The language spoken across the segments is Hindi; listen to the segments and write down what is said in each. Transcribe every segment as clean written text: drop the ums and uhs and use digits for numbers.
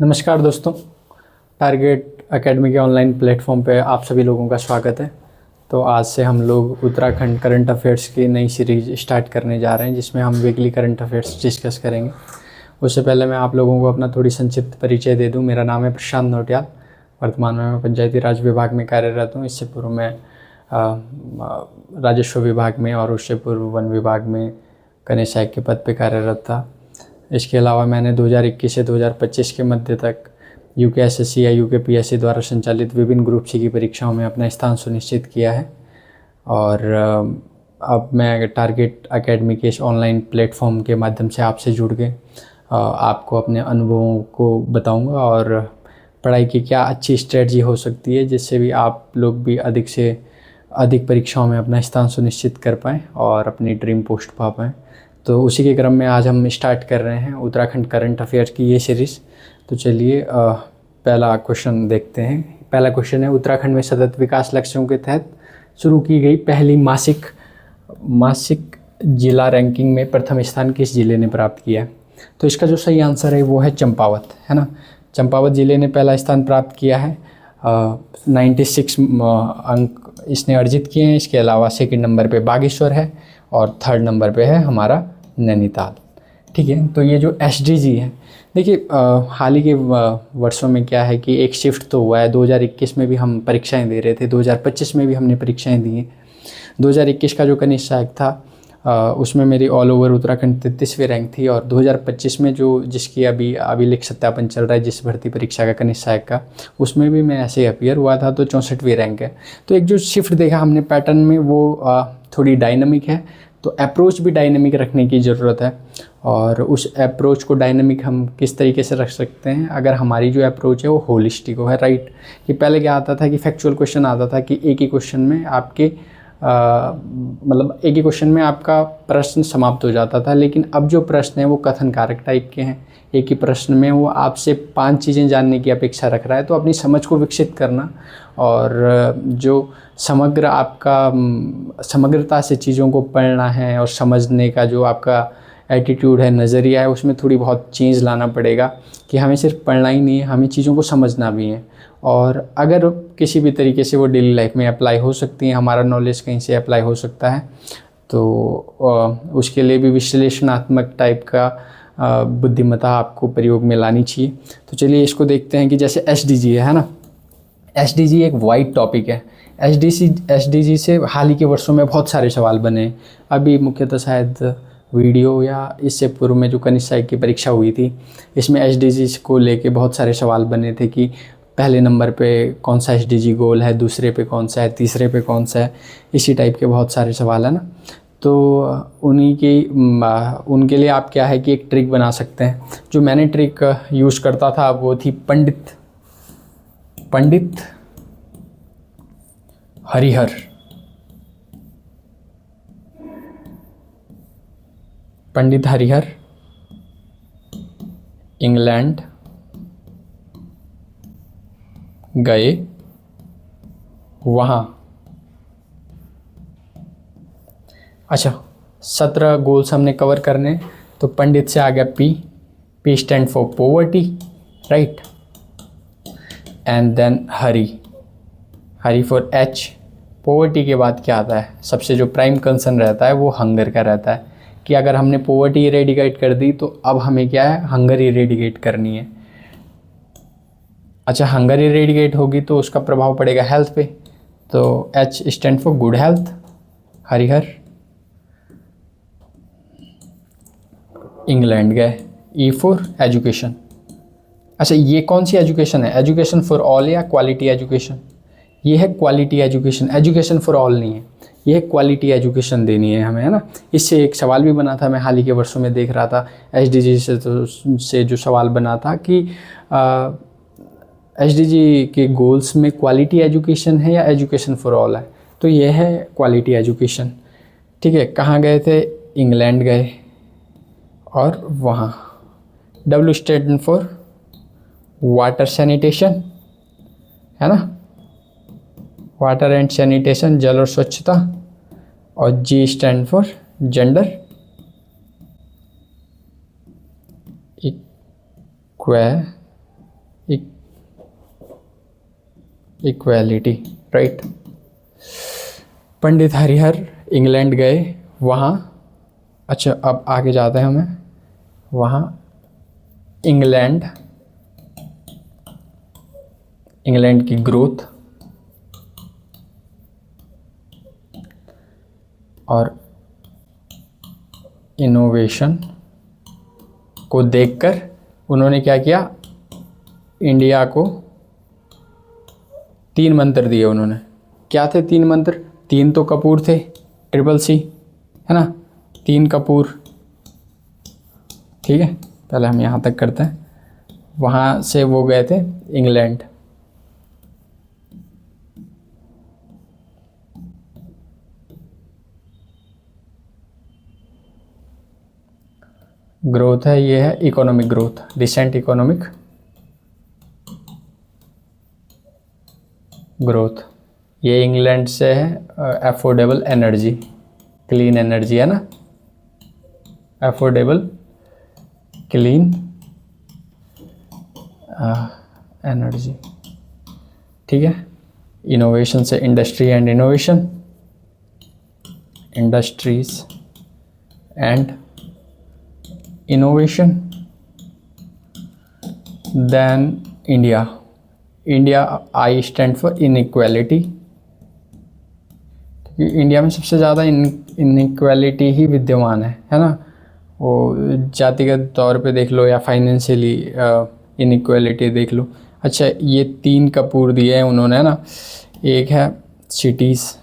नमस्कार दोस्तों, टारगेट एकेडमी के ऑनलाइन प्लेटफॉर्म पे आप सभी लोगों का स्वागत है। तो आज से हम लोग उत्तराखंड करंट अफेयर्स की नई सीरीज स्टार्ट करने जा रहे हैं, जिसमें हम वीकली करंट अफेयर्स डिस्कस करेंगे। उससे पहले मैं आप लोगों को अपना थोड़ी संक्षिप्त परिचय दे दूं। मेरा नाम है प्रशांत नौटियाल। वर्तमान में मैं पंचायती राज विभाग में कार्यरत हूँ। इससे पूर्व मैं राजस्व विभाग में और उससे पूर्व वन विभाग में कनीय सहायक के पद पर कार्यरत था। इसके अलावा मैंने 2021 से 2025 के मध्य तक यूकेएसएससी या यूकेपीएससी द्वारा संचालित विभिन्न ग्रुप सी की परीक्षाओं में अपना स्थान सुनिश्चित किया है। और अब मैं टारगेट एकेडमी के इस ऑनलाइन प्लेटफॉर्म के माध्यम से आपसे जुड़ के आपको अपने अनुभवों को बताऊंगा और पढ़ाई की क्या अच्छी स्ट्रेटजी हो सकती है, जिससे भी आप लोग भी अधिक से अधिक परीक्षाओं में अपना स्थान सुनिश्चित कर पाएँ और अपनी ड्रीम पोस्ट पा पाएँ। तो उसी के क्रम में आज हम स्टार्ट कर रहे हैं उत्तराखंड करंट अफेयर्स की ये सीरीज़। तो चलिए पहला क्वेश्चन देखते हैं। पहला क्वेश्चन है, उत्तराखंड में सतत विकास लक्ष्यों के तहत शुरू की गई पहली मासिक जिला रैंकिंग में प्रथम स्थान किस जिले ने प्राप्त किया है? तो इसका जो सही आंसर है वो है चंपावत, है ना। चंपावत जिले ने पहला स्थान प्राप्त किया है। 96 अंक इसने अर्जित किए हैं। इसके अलावा सेकंड नंबर पे बागेश्वर है और थर्ड नंबर पे है हमारा नैनीताल। ठीक है, तो ये जो एसडीजी है, देखिए हाल ही के वर्षों में क्या है कि एक शिफ्ट तो हुआ है। 2021 में भी हम परीक्षाएं दे रहे थे, 2025 में भी हमने परीक्षाएं दी हैं। 2021 का जो कनीय सहायक था उसमें मेरी ऑल ओवर उत्तराखंड 33वीं रैंक थी। और 2025 में जो जिसकी अभी अभिलेख सत्यापन चल रहा है, जिस भर्ती परीक्षा का कनीय सहायक का, उसमें भी मैं ऐसे ही अपीयर हुआ था, तो 64वीं रैंक है। तो एक जो शिफ्ट देखा हमने पैटर्न में, वो थोड़ी डायनामिक है। तो अप्रोच भी डायनामिक रखने की ज़रूरत है। और उस अप्रोच को डायनामिक हम किस तरीके से रख सकते हैं, अगर हमारी जो अप्रोच है वो होलिस्टिक हो, है, राइट। कि पहले क्या आता था कि फैक्चुअल क्वेश्चन आता था कि एक ही क्वेश्चन में आपके मतलब एक ही क्वेश्चन में आपका प्रश्न समाप्त हो जाता था। लेकिन अब जो प्रश्न है वो कथन कारक टाइप के हैं। एक ही प्रश्न में वो आपसे 5 चीज़ें जानने की अपेक्षा रख रहा है। तो अपनी समझ को विकसित करना और जो समग्र आपका समग्रता से चीज़ों को पढ़ना है और समझने का जो आपका एटीट्यूड है, नज़रिया है, उसमें थोड़ी बहुत चेंज लाना पड़ेगा कि हमें सिर्फ पढ़ना ही नहीं है, हमें चीज़ों को समझना भी है। और अगर किसी भी तरीके से वो डेली लाइफ में अप्लाई हो सकती हैं, हमारा नॉलेज कहीं से अप्लाई हो सकता है, तो उसके लिए भी विश्लेषणात्मक टाइप का बुद्धिमत्ता आपको प्रयोग में लानी चाहिए। तो चलिए इसको देखते हैं कि जैसे एसडीजी है ना। एसडीजी एक वाइड टॉपिक है। एसडीजी से हाल ही के वर्षों में बहुत सारे सवाल बने। अभी मुख्यतः शायद वीडियो या इससे पूर्व में जो कनीय सहायक की परीक्षा हुई थी, इसमें एसडीजी को लेके बहुत सारे सवाल बने थे कि पहले नंबर पे कौन सा एसडीजी गोल है, दूसरे पे कौन सा है, तीसरे पे कौन सा है, इसी टाइप के बहुत सारे सवाल है ना। तो उनके लिए आप क्या है कि एक ट्रिक बना सकते हैं। जो मैंने ट्रिक यूज़ करता था वो थी पंडित हरिहर। पंडित हरिहर इंग्लैंड गए, वहाँ अच्छा 17 गोल्स हमने कवर करने। तो पंडित से आ गया P stand for poverty, right. And then Hari for H. Poverty के बाद क्या आता है, सबसे जो प्राइम कंसर्न रहता है वो हंगर का रहता है कि अगर हमने पॉवर्टी इरेडिकेट कर दी तो अब हमें क्या है, हंगर इरेडिकेट करनी है। अच्छा, हंगर इरेडिकेट होगी तो उसका प्रभाव पड़ेगा हेल्थ पे। तो H stand for good health, Harihar England गए। E for education. अच्छा, ये कौन सी एजुकेशन है, एजुकेशन फॉर ऑल या क्वालिटी एजुकेशन? ये है quality education, education for all नहीं है, ये है क्वालिटी एजुकेशन देनी है हमें, है ना। इससे एक सवाल भी बना था, मैं हाल ही के वर्षों में देख रहा था एसडीजी से जो सवाल बना था कि एसडीजी के गोल्स में क्वालिटी एजुकेशन है या एजुकेशन फॉर ऑल है। तो ये है क्वालिटी एजुकेशन। ठीक है, कहाँ गए थे, इंग्लैंड गए। और वहाँ W stand for water sanitation, है ना, वाटर एंड सैनिटेशन, जल और स्वच्छता। और G stand for gender equality, equality, right. Pandit Harihar England गए, वहाँ, अच्छा अब आगे जाते हैं हमें, वहाँ इंग्लैंड की ग्रोथ और इनोवेशन को देखकर उन्होंने क्या किया, इंडिया को 3 मंत्र दिए उन्होंने। क्या थे 3 मंत्र? 3 तो कपूर थे, ट्रिपल सी, है ना, 3 कपूर, ठीक है। पहले हम यहाँ तक करते हैं। वहाँ से वो गए थे इंग्लैंड, ग्रोथ है, ये है economic growth, decent economic growth. ये इंग्लैंड से है, अफोर्डेबल एनर्जी, क्लीन एनर्जी, है ना, अफोर्डेबल क्लीन एनर्जी, ठीक है। इनोवेशन से industry and innovation, industries and innovation. Then India I stand for inequality, क्योंकि इंडिया में सबसे ज़्यादा इनइक्वालिटी ही विद्यमान है ना। वो जातिगत तौर पे देख लो या फाइनेंशियली इनइक्वालिटी देख लो। अच्छा, ये 3 कपूर दिए हैं उन्होंने, है ना। एक है सिटीज़,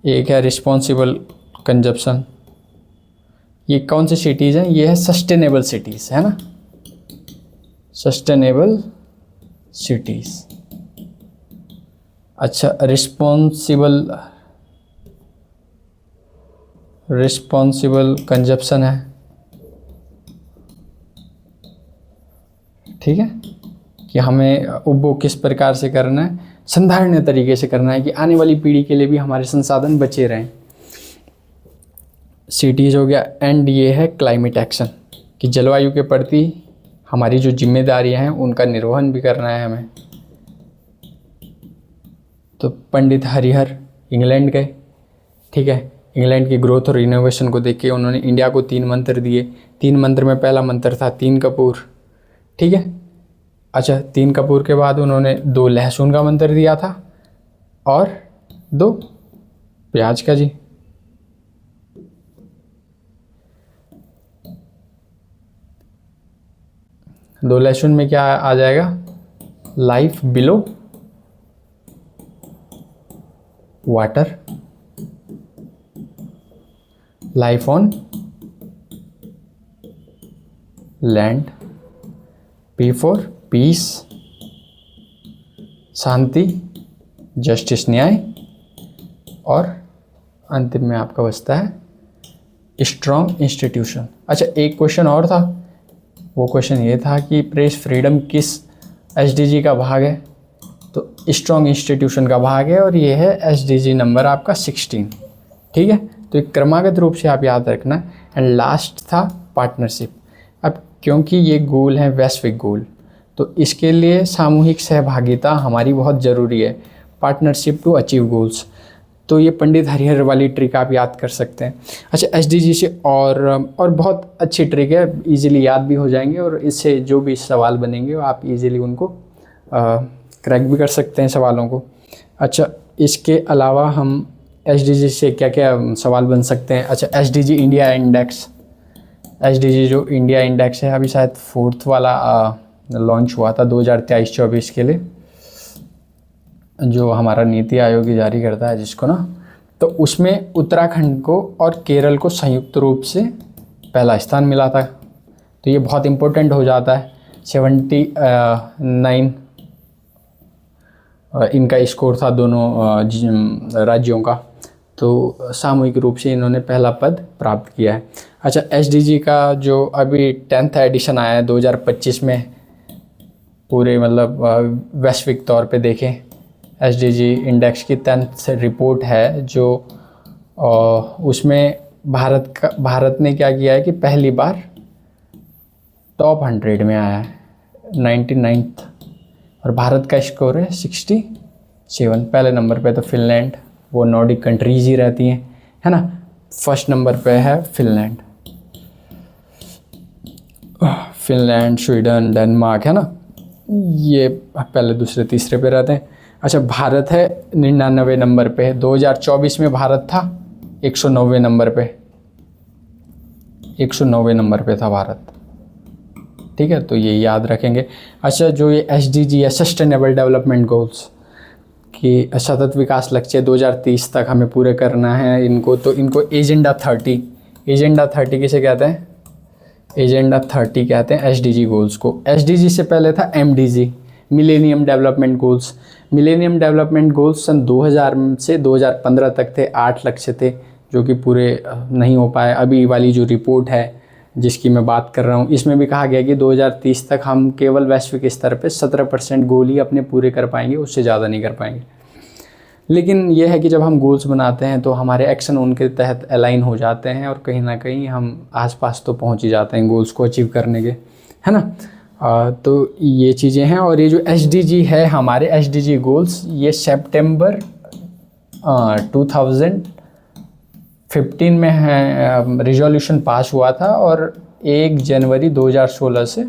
एक है रिस्पॉन्सिबल कंजप्शन। ये कौन सी सिटीज़ हैं? ये है सस्टेनेबल सिटीज़, है ना, सस्टेनेबल सिटीज़। अच्छा, रिस्पॉन्सिबल कंजप्शन है, ठीक है, कि हमें उपभोग किस प्रकार से करना है, संधारणीय तरीके से करना है, कि आने वाली पीढ़ी के लिए भी हमारे संसाधन बचे रहें। सिटीज़ हो गया। एंड ये है क्लाइमेट एक्शन, कि जलवायु के प्रति हमारी जो जिम्मेदारियां हैं उनका निर्वहन भी करना है हमें। तो पंडित हरिहर इंग्लैंड गए, ठीक है। इंग्लैंड की ग्रोथ और इनोवेशन को देख के उन्होंने इंडिया को 3 मंत्र दिए। 3 मंत्र में पहला मंत्र था 3 कपूर, ठीक है। अच्छा, 3 कपूर के बाद उन्होंने 2 लहसुन का मंत्र दिया था और 2 प्याज का जी। दो लहसुन में क्या आ जाएगा? Life below water, life on land, P for piece, Shanti, justice न्याय, और अंतिम में आपका बचता है स्ट्रॉन्ग इंस्टीट्यूशन। अच्छा, एक क्वेश्चन और था, वो क्वेश्चन ये था कि प्रेस फ्रीडम किस एसडीजी का भाग है? तो स्ट्रॉन्ग इंस्टीट्यूशन का भाग है, और ये है एसडीजी नंबर आपका 16, ठीक है। तो एक क्रमागत रूप से आप याद रखना। एंड लास्ट था पार्टनरशिप। अब क्योंकि ये गोल है वैश्विक गोल, तो इसके लिए सामूहिक सहभागिता हमारी बहुत ज़रूरी है, पार्टनरशिप टू अचीव गोल्स। तो ये पंडित हरिहर वाली ट्रिक आप याद कर सकते हैं। अच्छा, एसडीजी से और बहुत अच्छी ट्रिक है, इजीली याद भी हो जाएंगे, और इससे जो भी सवाल बनेंगे वो आप इजीली उनको क्रैक भी कर सकते हैं सवालों को। अच्छा, इसके अलावा हम एसडीजी से क्या क्या सवाल बन सकते हैं? अच्छा, एसडीजी इंडिया इंडेक्स, एसडीजी जो इंडिया इंडेक्स है अभी शायद 4th वाला लॉन्च हुआ था 2023-24 के लिए, जो हमारा नीति आयोग ही जारी करता है जिसको ना, तो उसमें उत्तराखंड को और केरल को संयुक्त रूप से पहला स्थान मिला था। तो ये बहुत इम्पोर्टेंट हो जाता है। 79 इनका स्कोर था दोनों राज्यों का, तो सामूहिक रूप से इन्होंने पहला पद प्राप्त किया है। अच्छा, एसडीजी का जो अभी 10th एडिशन आया है 2025 में, पूरे मतलब वैश्विक तौर पे देखें, एसडीजी इंडेक्स की 10th रिपोर्ट है जो और उसमें भारत ने क्या किया है कि पहली बार टॉप 100 में आया है, 99th, और भारत का स्कोर है 67। पहले नंबर पे तो फिनलैंड, वो नॉर्डिक कंट्रीज ही रहती हैं, है ना। फर्स्ट नंबर पे है फिनलैंड, स्वीडन, डेनमार्क, है ना, ये पहले दूसरे तीसरे पे रहते हैं। अच्छा, भारत है 99 नंबर पे। 2024 में भारत था 190 नंबर पे, 190 नंबर पे था भारत, ठीक है, तो ये याद रखेंगे। अच्छा, जो ये SDG है, सस्टेनेबल डेवलपमेंट गोल्स, कि सतत विकास लक्ष्य 2030 तक हमें पूरे करना है इनको, तो इनको एजेंडा 30 किसे कहते हैं? एजेंडा 30 कहते हैं SDG गोल्स को। SDG से पहले था MDG, millennium development goals. Millennium development goals सन 2000 से 2015 तक थे, 8 लक्ष्य थे जो कि पूरे नहीं हो पाए। अभी वाली जो रिपोर्ट है जिसकी मैं बात कर रहा हूँ, इसमें भी कहा गया कि 2030 तक हम केवल वैश्विक स्तर पे 17% गोल ही अपने पूरे कर पाएंगे, उससे ज़्यादा नहीं कर पाएंगे। लेकिन यह है कि जब हम गोल्स बनाते हैं तो हमारे एक्शन उनके तहत अलाइन हो जाते हैं और कहीं ना कहीं हम आसपास तो पहुंच ही जाते हैं गोल्स को अचीव करने के, है ना। तो ये चीज़ें हैं। और ये जो SDG है, हमारे SDG गोल्स, ये सितंबर 2015 में है, रिजोल्यूशन पास हुआ था, और 1 जनवरी 2016 से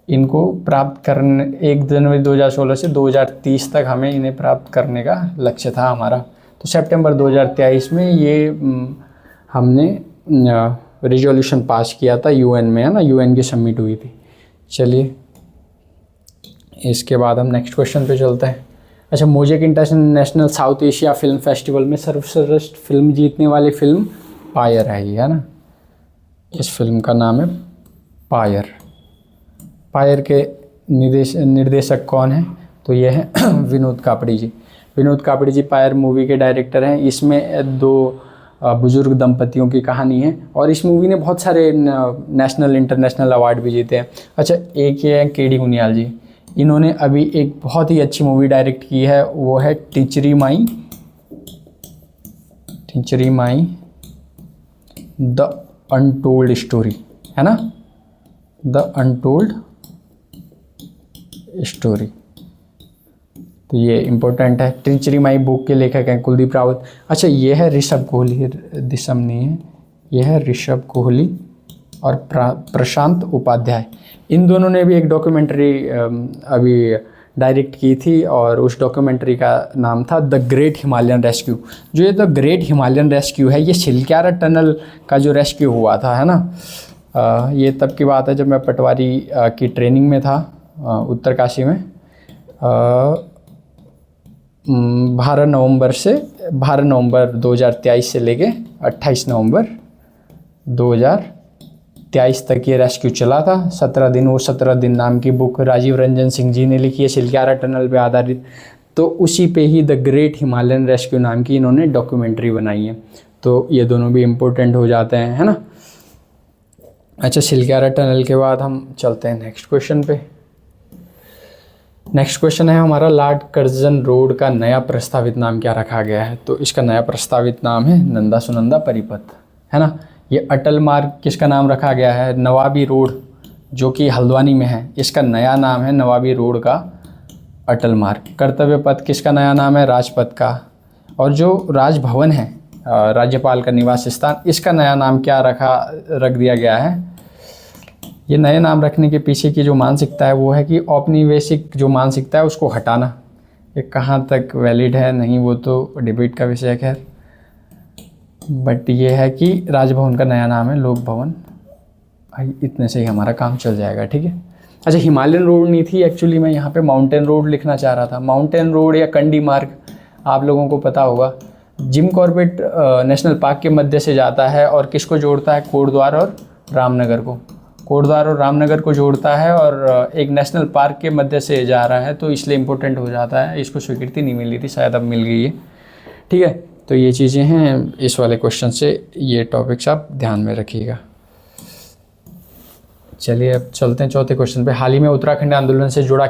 इनको प्राप्त करने, 1 जनवरी 2016 से 2030 तक हमें इन्हें प्राप्त करने का लक्ष्य था हमारा। तो सितंबर 2023 में ये हमने रिजोल्यूशन पास किया था UN में, है ना, UN की समिट हुई थी। चलिए, इसके बाद हम नेक्स्ट क्वेश्चन पे चलते हैं। अच्छा, mosaic international south Asia film festival में सर्वश्रेष्ठ फिल्म जीतने वाली फिल्म पायर है, ये, है ना। इस फिल्म का नाम है पायर। पायर के निर्देशक कौन है? तो ये है विनोद कापड़ी जी। विनोद कापड़ी जी पायर मूवी के डायरेक्टर हैं। इसमें 2 बुजुर्ग दंपतियों की कहानी है, और इस मूवी ने बहुत सारे नेशनल इंटरनेशनल अवार्ड भी जीते हैं। अच्छा, एक ये है KD मुनियाल जी, इन्होंने अभी एक बहुत ही अच्छी मूवी डायरेक्ट की है, वो है टिंचरी माई द अनटोल्ड स्टोरी, है ना, द अनटोल्ड स्टोरी। तो ये इम्पोर्टेंट है। टिंचरी माई बुक के लेखक हैं कुलदीप रावत। अच्छा, ये है ऋषभ कोहली, दिसम नहीं है, ये है ऋषभ कोहली और प्रशांत उपाध्याय। इन दोनों ने भी एक डॉक्यूमेंट्री अभी डायरेक्ट की थी, और उस डॉक्यूमेंट्री का नाम था द ग्रेट हिमालयन रेस्क्यू। जो ये द ग्रेट हिमालयन रेस्क्यू है, ये शिलक्यारा टनल का जो रेस्क्यू हुआ था, है ना। ये तब की बात है जब मैं पटवारी की ट्रेनिंग में था उत्तरकाशी में। 12 नवंबर 2023 से लेके 28 नवंबर 2023 तक ये रेस्क्यू चला था। 17 दिन, वो 17 दिन नाम की बुक राजीव रंजन सिंह जी ने लिखी है, शिलक्यारा टनल पे आधारित। तो उसी पे ही द ग्रेट हिमालयन रेस्क्यू नाम की इन्होंने डॉक्यूमेंट्री बनाई है। तो ये दोनों भी इम्पोर्टेंट हो जाते हैं, है ना। अच्छा, शिलक्यारा टनल के बाद हम चलते हैं नेक्स्ट क्वेश्चन पे। नेक्स्ट क्वेश्चन है हमारा, लॉर्ड कर्जन रोड का नया प्रस्तावित नाम क्या रखा गया है? तो इसका नया प्रस्तावित नाम है नंदा सुनंदा परिपथ, है ना। ये अटल मार्ग किसका नाम रखा गया है? नवाबी रोड, जो कि हल्द्वानी में है, इसका नया नाम है नवाबी रोड का अटल मार्ग। कर्तव्य पथ किसका नया नाम है? राजपथ का। और जो राजभवन है, राज्यपाल का निवास स्थान, इसका नया नाम क्या रख दिया गया है? ये नए नाम रखने के पीछे की जो मानसिकता है वो है कि औपनिवेशिक जो मानसिकता है उसको हटाना। ये कहाँ तक वैलिड है नहीं, वो तो डिबेट का विषय है, खैर। बट ये है कि राजभवन का नया नाम है लोक भवन। भाई इतने से ही हमारा काम चल जाएगा, ठीक है। अच्छा, हिमालयन रोड नहीं थी, एक्चुअली मैं यहाँ पे माउंटेन रोड लिखना चाह रहा था। माउंटेन रोड या कंडी मार्ग आप लोगों को पता होगा, जिम कॉर्बेट नेशनल पार्क के मध्य से जाता है और किसको जोड़ता है? कोटद्वार और रामनगर को। कोटद्वार और रामनगर को जोड़ता है और एक नेशनल पार्क के मध्य से जा रहा है, तो इसलिए इम्पोर्टेंट हो जाता है। इसको स्वीकृति नहीं मिली थी, शायद अब मिल गई है, ठीक है। तो ये चीज़ें हैं इस वाले क्वेश्चन से, ये टॉपिक्स आप ध्यान में रखिएगा। चलिए अब चलते हैं चौथे क्वेश्चन पे। हाल ही में उत्तराखंड आंदोलन से जुड़ी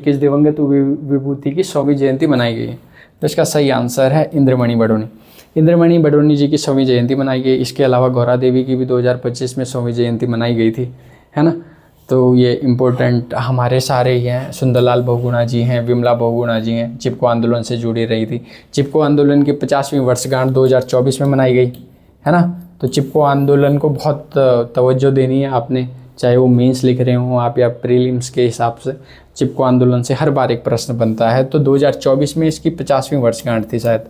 किस दिवंगत विभूति की 100वीं जयंती मनाई गई है? तो इसका सही आंसर है इंद्रमणि बडोनी। इंद्रमणि बडोनी जी की 100वीं जयंती मनाई गई। इसके अलावा गौरा देवी की भी 2025 में 100वीं जयंती मनाई गई थी, है ना। तो ये इम्पोर्टेंट हमारे सारे ही हैं। सुंदरलाल बहुगुणा जी हैं, विमला बहुगुणा जी हैं, चिपको आंदोलन से जुड़ी रही थी। चिपको आंदोलन की 50वीं वर्षगांठ 2024 में मनाई गई, है ना। तो चिपको आंदोलन को बहुत तवज्जो देनी है आपने, चाहे वो मेंस लिख रहे हों आप या प्रीलिम्स के हिसाब से। चिपको आंदोलन से हर बार एक प्रश्न बनता है। तो 2024 में इसकी 50वीं वर्षगांठ थी शायद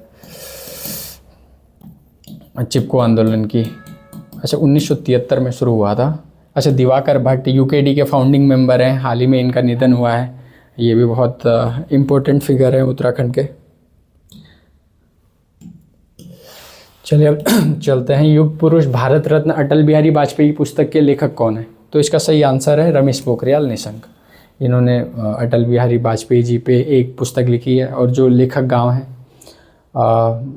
चिपको आंदोलन की। अच्छा, 1973 में शुरू हुआ था। अच्छा, दिवाकर भट्ट यूकेडी के फाउंडिंग मेंबर हैं, हाल ही में इनका निधन हुआ है। ये भी बहुत इम्पोर्टेंट फिगर है उत्तराखंड के। चलिए अब चलते हैं। युग पुरुष भारत रत्न अटल बिहारी वाजपेयी पुस्तक के लेखक कौन है? तो इसका सही आंसर है रमेश पोखरियाल निशंक। इन्होंने अटल बिहारी वाजपेयी जी पे एक पुस्तक लिखी है। और जो लेखक गांव है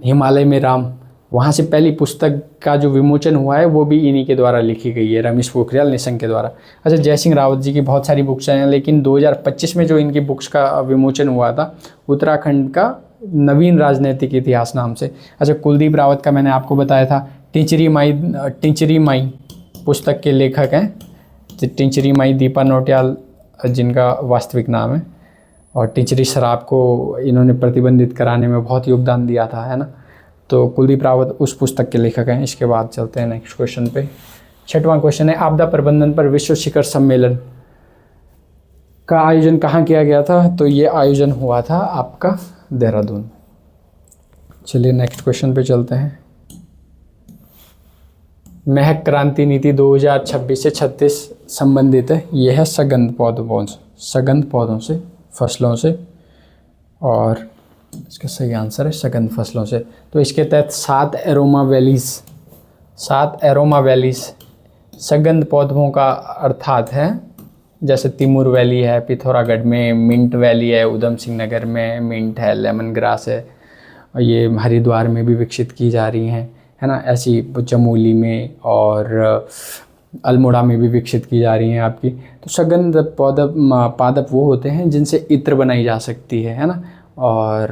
हिमालय में राम, वहाँ से पहली पुस्तक का जो विमोचन हुआ है वो भी इन्हीं के द्वारा लिखी गई है, रमेश पोखरियाल निशंक के द्वारा। अच्छा, जय सिंह रावत जी की बहुत सारी बुक्स हैं, लेकिन 2025 में जो इनकी बुक्स का विमोचन हुआ था उत्तराखंड का नवीन राजनीतिक इतिहास नाम से। अच्छा, कुलदीप रावत का मैंने आपको बताया था, टिंचरी माई पुस्तक के लेखक हैं। टिंचरी माई दीपा नौटियाल जिनका वास्तविक नाम है, और टिंचरी शराब को इन्होंने प्रतिबंधित कराने में बहुत योगदान दिया था, है ना। तो कुलदीप रावत उस पुस्तक के लेखक हैं। इसके बाद चलते हैं नेक्स्ट क्वेश्चन पे। 6वां क्वेश्चन है, आपदा प्रबंधन पर विश्व शिखर सम्मेलन का आयोजन कहाँ किया गया था? तो ये आयोजन हुआ था आपका देहरादून। चलिए नेक्स्ट क्वेश्चन पे चलते हैं। महक क्रांति नीति 2026 से 36 संबंधित है। यह है सघन पौधों से, फसलों से, और इसका सही आंसर है सघन फसलों से। तो इसके तहत 7 एरोमा वैलीज सघन पौधों का अर्थात है। जैसे तिमूर वैली है पिथौरागढ़ में, मिंट वैली है उधम सिंह नगर में, मिंट है, लेमन ग्रास है, और ये हरिद्वार में भी विकसित की जा रही हैं, है ना। ऐसी चमोली में और अल्मोड़ा में भी विकसित की जा रही हैं आपकी। तो सघन पादप वो होते हैं जिनसे इत्र बनाई जा सकती है ना। और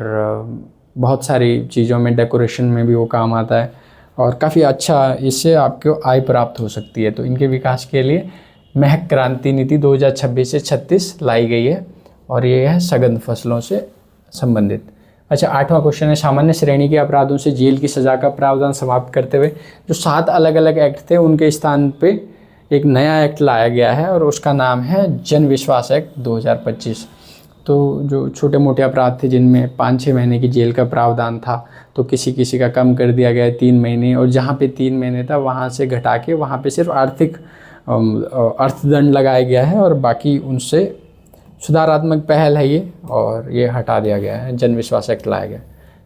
बहुत सारी चीज़ों में, डेकोरेशन में भी वो काम आता है, और काफ़ी अच्छा इससे आपको आय प्राप्त हो सकती है। तो इनके विकास के लिए महक क्रांति नीति 2026 से 36 लाई गई है, और ये है सघन फसलों से संबंधित। अच्छा, 8वां क्वेश्चन है, सामान्य श्रेणी के अपराधों से जेल की सज़ा का प्रावधान समाप्त करते हुए जो 7 अलग अलग एक्ट थे उनके स्थान पे एक नया एक्ट लाया गया है, और उसका नाम है जन विश्वास एक्ट 2025। तो जो छोटे मोटे अपराध थे जिनमें 5-6 महीने की जेल का प्रावधान था, तो किसी किसी का कम कर दिया गया है 3 महीने, और जहाँ पे 3 महीने था वहाँ से घटा के वहाँ पे सिर्फ आर्थिक अर्थदंड लगाया गया है, और बाकी उनसे सुधारात्मक पहल है ये, और ये हटा दिया गया है, जन विश्वास एक्ट लाया गया।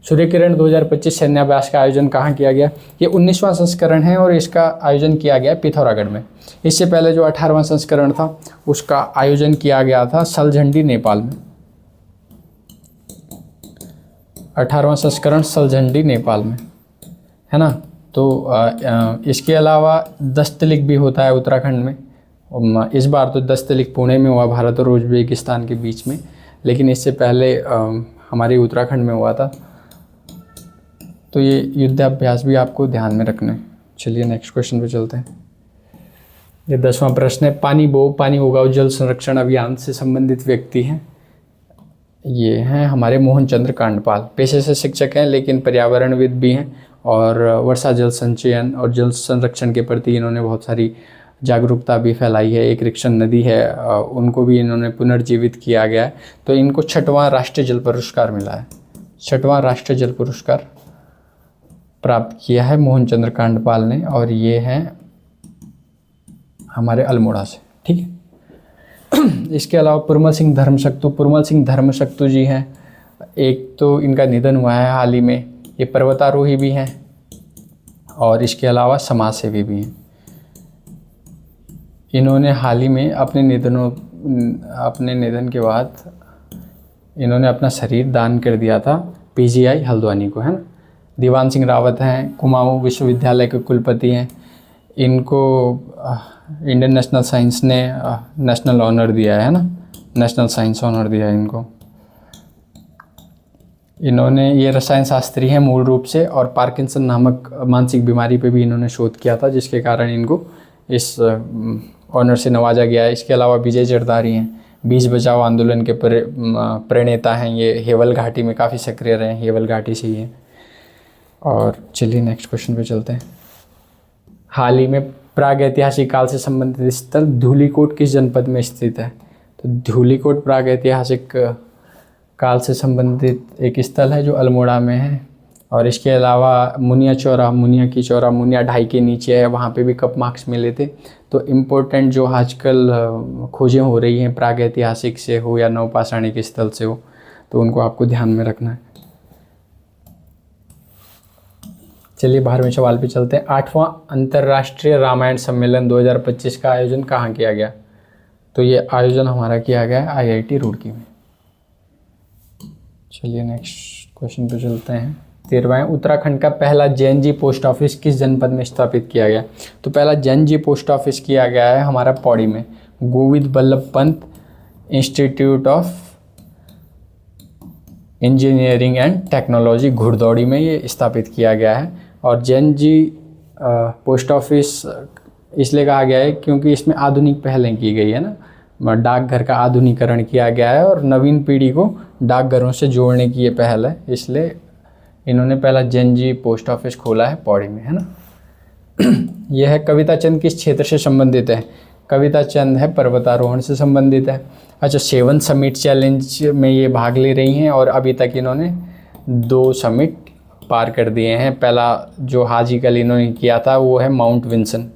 सूर्य किरण 2025 सैन्याभ्यास का आयोजन कहाँ किया गया? ये 19वां संस्करण है, और इसका आयोजन किया गया पिथौरागढ़ में। इससे पहले जो 18वां संस्करण था उसका आयोजन किया गया था सलझंडी नेपाल में। 18वां संस्करण सलझंडी नेपाल में, है ना। तो इसके अलावा दस्तलिक भी होता है उत्तराखंड में। इस बार तो दस्तलिक पुणे में हुआ, भारत और उज्बेकिस्तान के बीच में, लेकिन इससे पहले हमारे उत्तराखंड में हुआ था। तो ये युद्धाभ्यास भी आपको ध्यान में रखना है। चलिए नेक्स्ट क्वेश्चन पे चलते हैं। ये 10वां प्रश्न है, पानी उगाओ जल संरक्षण अभियान से संबंधित व्यक्ति हैं। ये हैं हमारे मोहन चंद्र कांडपाल। पेशे से शिक्षक हैं लेकिन पर्यावरणविद भी हैं, और वर्षा जल संचयन और जल संरक्षण के प्रति इन्होंने बहुत सारी जागरूकता भी फैलाई है। एक रिक्शन नदी है, उनको भी इन्होंने पुनर्जीवित किया गया है। तो इनको 6वां राष्ट्रीय जल पुरस्कार मिला है। 6वां राष्ट्रीय जल पुरस्कार प्राप्त किया है मोहन चंद्र कांडपाल ने, और ये हैं हमारे अल्मोड़ा से, ठीक है। इसके अलावा पुरमल सिंह धर्मशक्तु जी हैं। एक तो इनका निधन हुआ है हाल ही में। ये पर्वतारोही भी हैं, और इसके अलावा समाजसेवी भी हैं। इन्होंने हाल ही में अपने निधन के बाद इन्होंने अपना शरीर दान कर दिया था PGI हल्द्वानी को, है ना। दीवान सिंह रावत हैं, कुमाऊं विश्वविद्यालय के कुलपति हैं। इनको इंडियन नेशनल साइंस ने नेशनल ऑनर दिया है ना, नेशनल साइंस ऑनर दिया है इनको। इन्होंने, ये रसायन शास्त्री हैं मूल रूप से, और पार्किंसन नामक मानसिक बीमारी पे भी इन्होंने शोध किया था, जिसके कारण इनको इस ऑनर से नवाजा गया है। इसके अलावा विजय जरदारी हैं, बीज बचाओ आंदोलन के प्रणेता हैं। ये हेवल घाटी में काफ़ी सक्रिय रहे हैं, हेवल घाटी से ही हैं। और चलिए नेक्स्ट क्वेश्चन पे चलते हैं। हाल ही में प्रागैतिहासिक काल से संबंधित स्थल धूलिकोट किस जनपद में स्थित है? तो धूलिकोट प्रागैतिहासिक काल से संबंधित एक स्थल है जो अल्मोड़ा में है। और इसके अलावा मुनिया चौरा, मुनिया की चौरा, मुनिया ढाई के नीचे है, वहाँ पे भी कप मार्क्स मिले थे। तो इम्पोर्टेंट जो आजकल खोजें हो रही हैं प्रागैतिहासिक से हो या नवपाषाणिक स्थल से हो, तो उनको आपको ध्यान में रखना है। चलिए 12वें सवाल पे चलते हैं। 8वां अंतर्राष्ट्रीय रामायण सम्मेलन 2025 का आयोजन कहाँ किया गया? तो ये आयोजन हमारा किया गया है IIT रुड़की में। चलिए नेक्स्ट क्वेश्चन पे चलते हैं। 13वां, उत्तराखंड का पहला JNG पोस्ट ऑफिस किस जनपद में स्थापित किया गया? तो पहला JNG पोस्ट ऑफिस किया गया है हमारा पौड़ी में, Govind Ballabh Pant institute of engineering and technology घुड़दौड़ी में ये स्थापित किया गया है। और JNG पोस्ट ऑफिस इसलिए कहा गया है क्योंकि इसमें आधुनिक पहलें की गई है ना, डाकघर का आधुनिकीकरण किया गया है और नवीन पीढ़ी को डाकघरों से जोड़ने की ये पहल है, इसलिए इन्होंने पहला JNG पोस्ट ऑफिस खोला है पौड़ी में, है ना। यह है कविता चंद किस क्षेत्र से संबंधित है? कविता चंद है पर्वतारोहण से संबंधित है। अच्छा, 7 समिट चैलेंज में ये भाग ले रही हैं और अभी तक इन्होंने 2 समिट पार कर दिए हैं। पहला जो हाजिकल इन्होंने किया था वो है माउंट विंसन।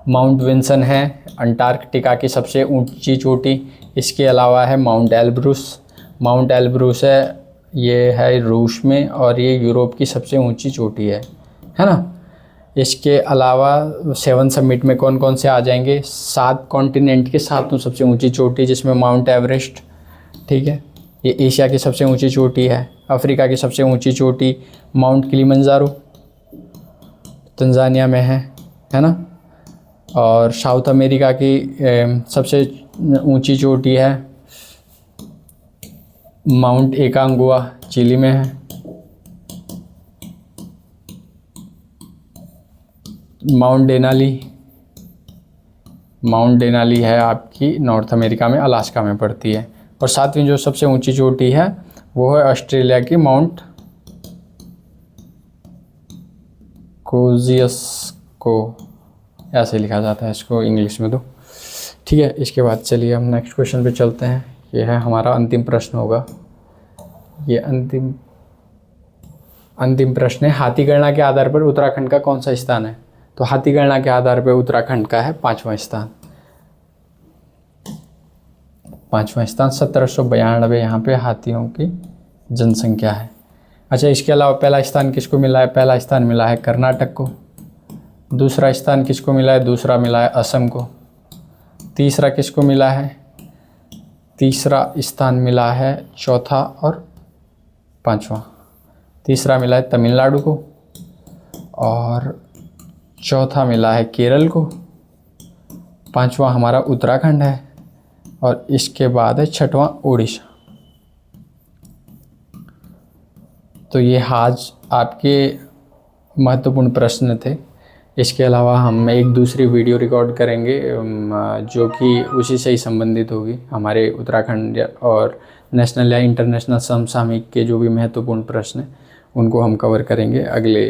माउंट विंसन है अंटार्कटिका की सबसे ऊंची चोटी। इसके अलावा है माउंट एल्ब्रूस। माउंट एल्ब्रूस है, ये है रूस में और ये यूरोप की सबसे ऊंची चोटी है ना। इसके अलावा 7 समिट में कौन कौन से आ जाएंगे? 7 कॉन्टिनेंट के 7 सबसे ऊंची चोटी, जिसमें माउंट एवरेस्ट, ठीक है, ये एशिया की सबसे ऊंची चोटी है। अफ्रीका की सबसे ऊंची चोटी माउंट किलिमंजारो तंजानिया में है ना। और साउथ अमेरिका की सबसे ऊंची चोटी है माउंट एकांगुआ, चिली में है। माउंट डेनाली है आपकी नॉर्थ अमेरिका में, अलास्का में पड़ती है। और 7वीं जो सबसे ऊंची चोटी है वो है ऑस्ट्रेलिया की माउंट कोजियस्को, ऐसे लिखा जाता है इसको इंग्लिश में तो, ठीक है। इसके बाद चलिए हम नेक्स्ट क्वेश्चन पे चलते हैं। ये है हमारा अंतिम प्रश्न होगा। ये अंतिम प्रश्न है, हाथी गणना के आधार पर उत्तराखंड का कौन सा स्थान है? तो हाथी गणना के आधार पर उत्तराखंड का है 5वां स्थान। 5वां स्थान 1792 यहाँ पे हाथियों की जनसंख्या है। अच्छा, इसके अलावा पहला स्थान किसको मिला है? पहला स्थान मिला है कर्नाटक को। दूसरा स्थान किसको मिला है? दूसरा मिला है असम को। तीसरा किसको मिला है? तीसरा स्थान मिला है, चौथा और 5वां, तीसरा मिला है तमिलनाडु को और चौथा मिला है केरल को। 5वां हमारा उत्तराखंड है और इसके बाद है 6वां उड़ीसा। तो ये आज आपके महत्वपूर्ण प्रश्न थे। इसके अलावा हम एक दूसरी वीडियो रिकॉर्ड करेंगे जो कि उसी से ही संबंधित होगी। हमारे उत्तराखंड और नेशनल या इंटरनेशनल समसामयिक के जो भी महत्वपूर्ण प्रश्न हैं उनको हम कवर करेंगे अगले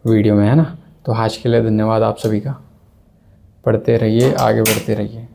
वीडियो में, है ना। तो आज के लिए धन्यवाद आप सभी का। पढ़ते रहिए, आगे बढ़ते रहिए।